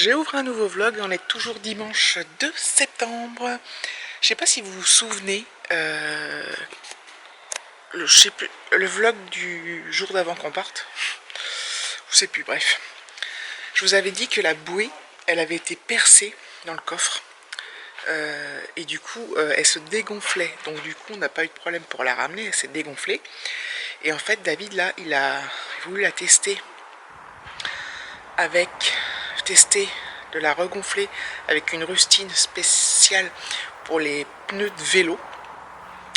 J'ai ouvert un nouveau vlog, on est toujours dimanche 2 septembre. Je sais pas si vous vous souvenez, je sais plus, le vlog du jour d'avant qu'on parte. Je sais plus, bref. Je vous avais dit que la bouée, elle avait été percée dans le coffre. Et du coup, elle se dégonflait. Donc du coup, on n'a pas eu de problème pour la ramener, elle s'est dégonflée. Et en fait, David, là, il a voulu la tester de la regonfler avec une rustine spéciale pour les pneus de vélo.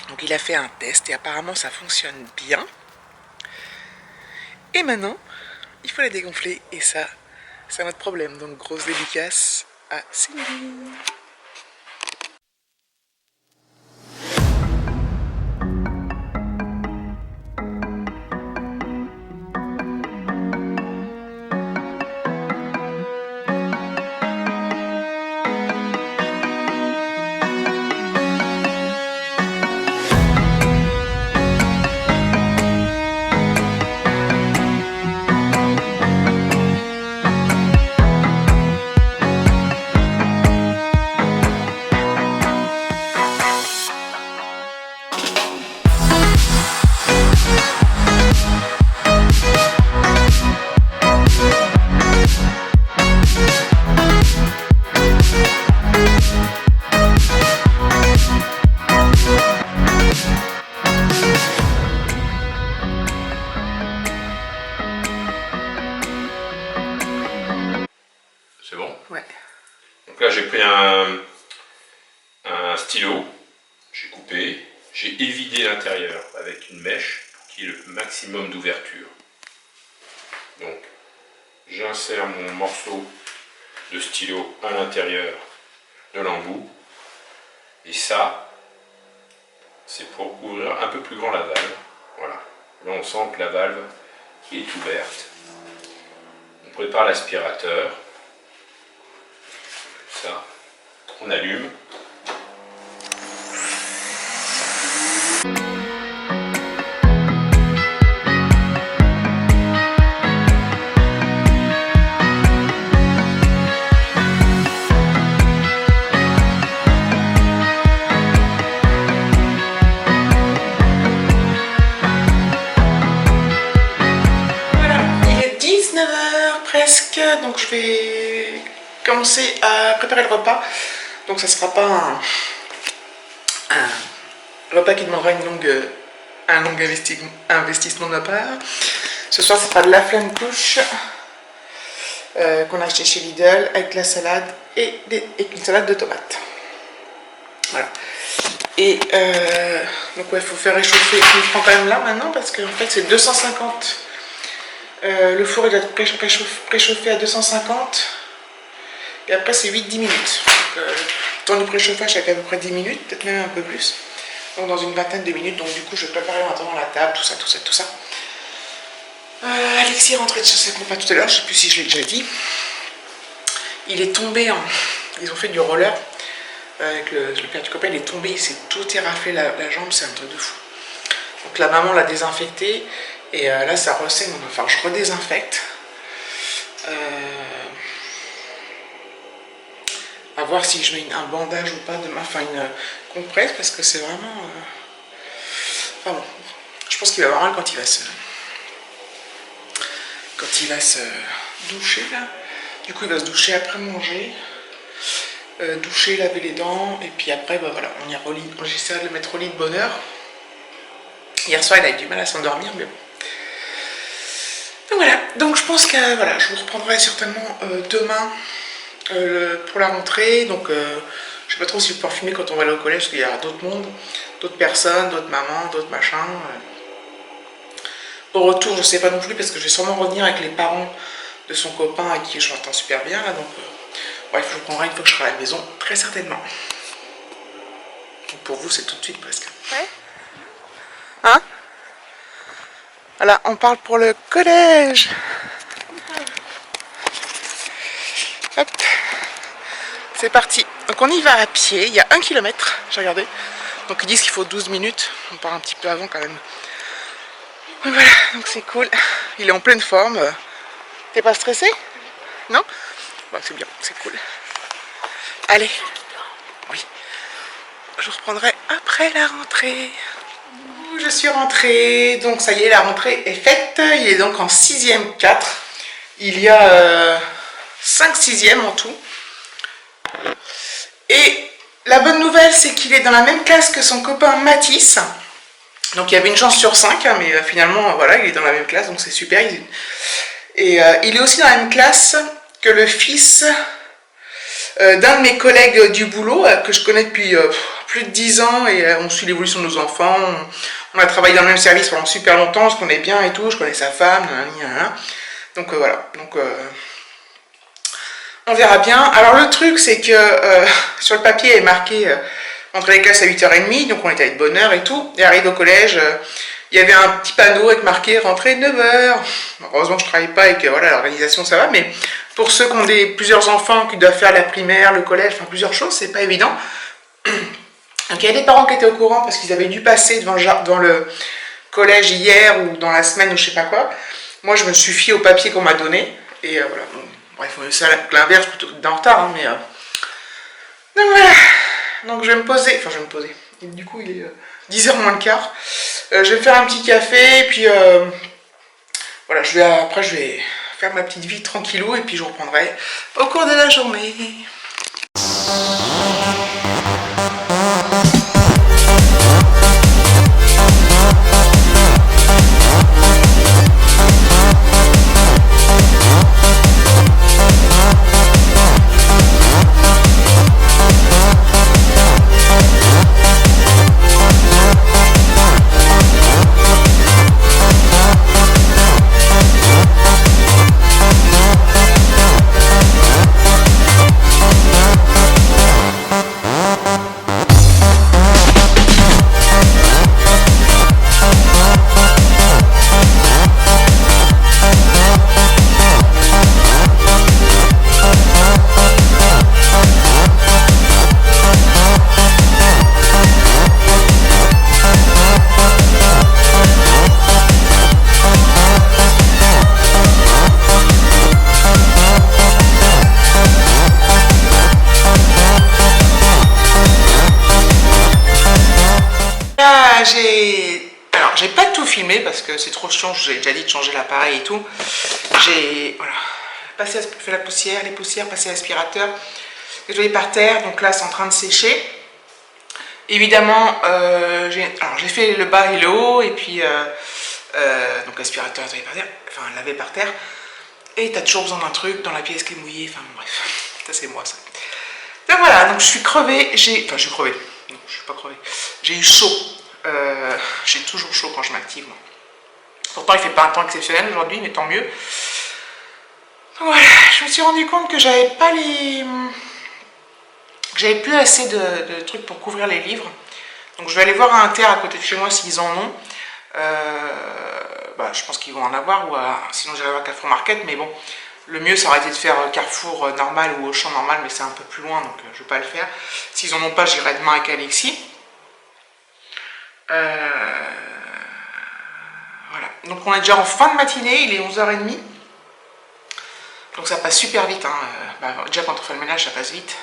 Donc il a fait un test et apparemment ça fonctionne bien. Et maintenant, il faut la dégonfler et ça, c'est notre problème. Donc grosse dédicace à Cindy. C'est bon? Ouais. Donc là j'ai pris un stylo, j'ai coupé, j'ai évidé l'intérieur avec une mèche qui est le maximum d'ouverture. Donc j'insère mon morceau de stylo à l'intérieur de l'embout et ça c'est pour ouvrir un peu plus grand la valve. Voilà. Là on sent que la valve est ouverte. On prépare l'aspirateur. Ça, on allume. Voilà, il est 19h presque, donc je vais commencer à préparer le repas. Donc ça sera pas un repas qui demandera un long investissement de ma part. Ce soir, ce sera de la flamme couche qu'on a acheté chez Lidl avec la salade et une salade de tomates. Voilà. Et donc ouais, il faut faire réchauffer. Je me prends quand même là maintenant parce qu'en fait c'est 250. Le four il doit être préchauffé à 250. Et après c'est 8-10 minutes. Donc, le temps de préchauffage c'est à peu près 10 minutes, peut-être même un peu plus. Donc dans une vingtaine de minutes. Donc du coup je vais préparer maintenant la table, tout ça. Alexis est rentré de chercher mon repas tout à l'heure, je sais plus si je l'ai déjà dit. Il est tombé en... Ils ont fait du roller. Avec le père du copain, il est tombé, il s'est tout éraflé la jambe, c'est un truc de fou. Donc la maman l'a désinfecté et là ça ressaigne, enfin je redésinfecte. À voir si je mets un bandage ou pas demain, enfin une compresse parce que c'est vraiment... Enfin bon, je pense qu'il va avoir mal quand il va se doucher là. Du coup il va se doucher après manger. Doucher, laver les dents, et puis après, bah voilà, on ira au lit. J'essaierai de le mettre au lit de bonne heure. Hier soir, il a eu du mal à s'endormir, mais bon. Donc voilà, donc je pense que voilà, je vous reprendrai certainement demain pour la rentrée. Donc je sais pas trop si je peux filmer quand on va aller au collège, parce qu'il y aura d'autres mondes, d'autres personnes, d'autres mamans, d'autres machins. Au retour, je sais pas non plus, parce que je vais sûrement revenir avec les parents de son copain à qui je m'entends super bien là, donc... Bref, je vous prendrai une fois que je serai à la maison, très certainement. Donc pour vous, c'est tout de suite presque. Ouais. Hein? Voilà, on parle pour le collège. Hop. C'est parti. Donc on y va à pied, il y a 1 km, j'ai regardé. Donc ils disent qu'il faut 12 minutes. On part un petit peu avant quand même. Donc voilà, donc c'est cool. Il est en pleine forme. T'es pas stressé? Non? bah, c'est bien, c'est cool. Allez, oui, je reprendrai après la rentrée. Je suis rentrée, donc ça y est, la rentrée est faite. Il est donc en 6e 4. Il y a 5 6e en tout. Et la bonne nouvelle, c'est qu'il est dans la même classe que son copain Mathis. Donc il y avait une chance sur 5, hein, mais finalement, voilà, il est dans la même classe, donc c'est super. Et il est aussi dans la même classe que le fils d'un de mes collègues du boulot, que je connais depuis plus de 10 ans, et on suit l'évolution de nos enfants. On a travaillé dans le même service pendant super longtemps, on se connaît bien et tout, je connais sa femme, donc voilà, donc on verra bien. Alors le truc, c'est que sur le papier, il est marqué entre les classes à 8h30, donc on était avec bonne heure et tout, et arrive au collège, il y avait un petit panneau avec marqué rentrée 9h. Heureusement que je ne travaille pas et que voilà, l'organisation ça va, mais pour ceux qui ont plusieurs enfants qui doivent faire la primaire, le collège, enfin plusieurs choses, c'est pas évident. Donc il y a des parents qui étaient au courant parce qu'ils avaient dû passer devant le collège hier ou dans la semaine ou je sais pas quoi. Moi je me suis fiée au papier qu'on m'a donné et voilà. Bon, bref, c'est l'inverse plutôt que d'en retard, hein, mais donc voilà. Donc je vais me poser, enfin je vais me poser. Et du coup il est 10h moins le quart. Je vais me faire un petit café et puis voilà, après je vais faire ma petite vie tranquillou et puis je reprendrai au cours de la journée. Alors, j'ai pas tout filmé parce que c'est trop chiant, j'ai déjà dit de changer l'appareil et tout. J'ai voilà, fait la poussière, les poussières, passé l'aspirateur, nettoyé par terre, donc là c'est en train de sécher. Évidemment, j'ai fait le bas et le haut, et puis donc l'aspirateur nettoyé par terre, enfin lavé par terre. Et t'as toujours besoin d'un truc dans la pièce qui est mouillée, enfin bon, bref, ça c'est moi ça. Donc voilà, donc je suis crevée, je suis crevée, non je suis pas crevée, j'ai eu chaud. J'ai toujours chaud quand je m'active. Pourtant il fait pas un temps exceptionnel aujourd'hui, mais tant mieux. Voilà, je me suis rendu compte que j'avais pas j'avais plus assez de trucs pour couvrir les livres. Donc je vais aller voir à Inter à côté de chez moi s'ils en ont. Je pense qu'ils vont en avoir, ou sinon j'irai voir Carrefour Market, mais bon, le mieux ça aurait été de faire Carrefour normal ou Auchan normal, mais c'est un peu plus loin, donc je vais pas le faire. S'ils en ont pas, j'irai demain avec Alexis. Voilà, donc on est déjà en fin de matinée, il est 11h30. Donc ça passe super vite, hein. Déjà quand on fait le ménage ça passe vite.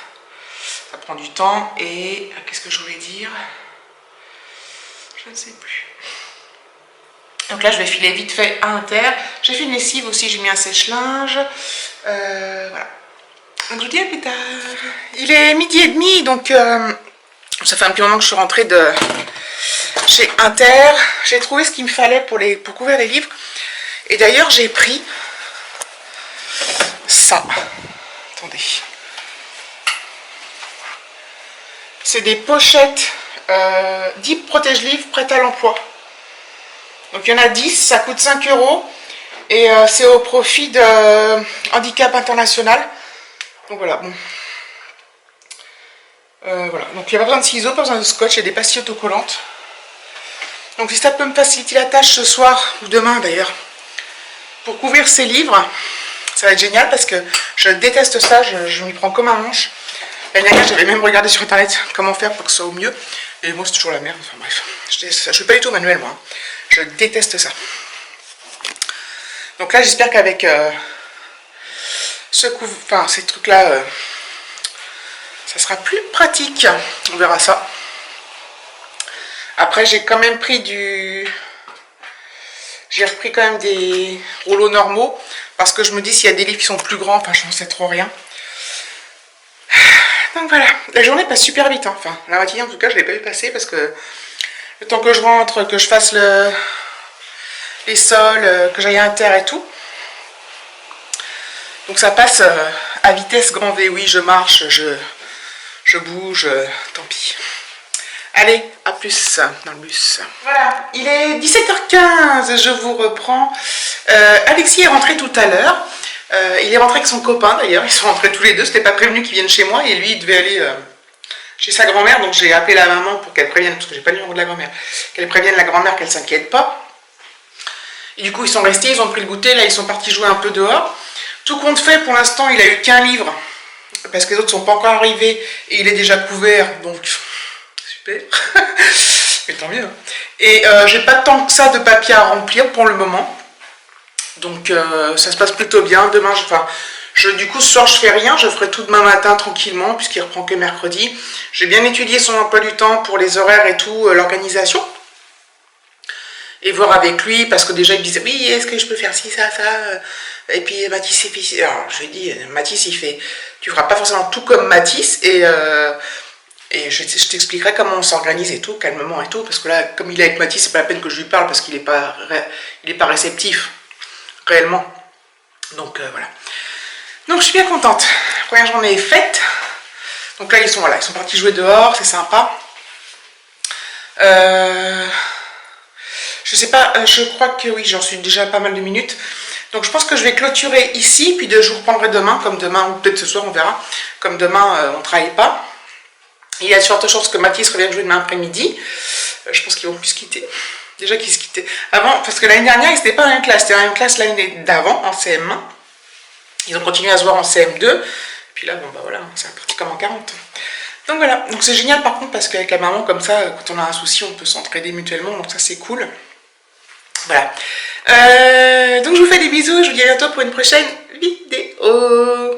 Ça prend du temps. Et qu'est-ce que je voulais dire? Je ne sais plus. Donc là je vais filer vite fait à Inter. J'ai fait une lessive aussi, j'ai mis un sèche-linge. Voilà. Donc je vous dis à plus tard. Il est 12h30, donc ça fait un petit moment que je suis rentrée de chez Inter. J'ai trouvé ce qu'il me fallait pour couvrir les livres. Et d'ailleurs j'ai pris ça. Attendez. C'est des pochettes 10 protège-livres prêtes à l'emploi. Donc il y en a 10, ça coûte 5 €. Et c'est au profit de Handicap International. Donc voilà, bon. Voilà, donc il n'y a pas besoin de ciseaux, pas besoin de scotch, il y a des pastilles autocollantes. Donc si ça peut me faciliter la tâche ce soir, ou demain d'ailleurs, pour couvrir ces livres, ça va être génial parce que je déteste ça, je m'y prends comme un manche. L'année dernière, j'avais même regardé sur internet comment faire pour que ce soit au mieux. Et moi c'est toujours la merde, enfin bref. Je ne fais pas du tout manuel moi, hein. Je déteste ça. Donc là j'espère qu'avec enfin ces trucs-là, ça sera plus pratique. On verra ça. Après, j'ai quand même pris j'ai repris quand même des rouleaux normaux. Parce que je me dis, s'il y a des livres qui sont plus grands, enfin, je n'en sais trop rien. Donc voilà, la journée passe super vite. Hein. Enfin, la matinée, en tout cas, je ne l'ai pas vu passer parce que le temps que je rentre, que je fasse les sols, que j'aille à inter et tout. Donc ça passe à vitesse grand V. Oui, je marche, je bouge, tant pis. Allez, à plus dans le bus. Voilà, il est 17h15, je vous reprends. Alexis est rentré tout à l'heure. Il est rentré avec son copain d'ailleurs, ils sont rentrés tous les deux. C'était pas prévenu qu'ils viennent chez moi et lui il devait aller chez sa grand-mère. Donc j'ai appelé la maman pour qu'elle prévienne, parce que j'ai pas le numéro de la grand-mère, qu'elle prévienne la grand-mère qu'elle s'inquiète pas. Et du coup ils sont restés, ils ont pris le goûter, là ils sont partis jouer un peu dehors. Tout compte fait, pour l'instant il a eu qu'un livre, parce que les autres sont pas encore arrivés et il est déjà couvert, donc super. Mais tant mieux. Et j'ai pas tant que ça de papier à remplir pour le moment. Donc ça se passe plutôt bien. Demain, du coup ce soir je fais rien, je ferai tout demain matin tranquillement puisqu'il reprend que mercredi. J'ai bien étudié son emploi du temps pour les horaires et tout, l'organisation. Et voir avec lui, parce que déjà il me disait oui, est-ce que je peux faire ci, ça, et puis Mathis, et puis alors je lui ai dit, Mathis il fait, tu feras pas forcément tout comme Mathis, et je t'expliquerai comment on s'organise et tout, calmement et tout, parce que là, comme il est avec Mathis, c'est pas la peine que je lui parle parce qu'il est pas réceptif, réellement. Donc voilà. Donc je suis bien contente. La première journée est faite. Donc là, ils sont partis jouer dehors, c'est sympa. Je sais pas, je crois que oui, j'en suis déjà pas mal de minutes. Donc je pense que je vais clôturer ici, puis je vous reprendrai demain, comme demain, ou peut-être ce soir, on verra. Comme demain, on ne travaille pas. Il y a de fortes chances que Mathis revienne jouer demain après-midi. Je pense qu'ils vont plus se quitter. Déjà qu'ils se quittaient. Avant, parce que l'année dernière, ils n'étaient pas dans la même classe. C'était la même classe l'année d'avant, en CM1. Ils ont continué à se voir en CM2. Puis là, bon bah voilà, c'est parti comme en 40. Donc voilà, donc c'est génial par contre parce qu'avec la maman comme ça, quand on a un souci, on peut s'entraider mutuellement, donc ça c'est cool. Voilà. Donc je vous fais des bisous, je vous dis à bientôt pour une prochaine vidéo.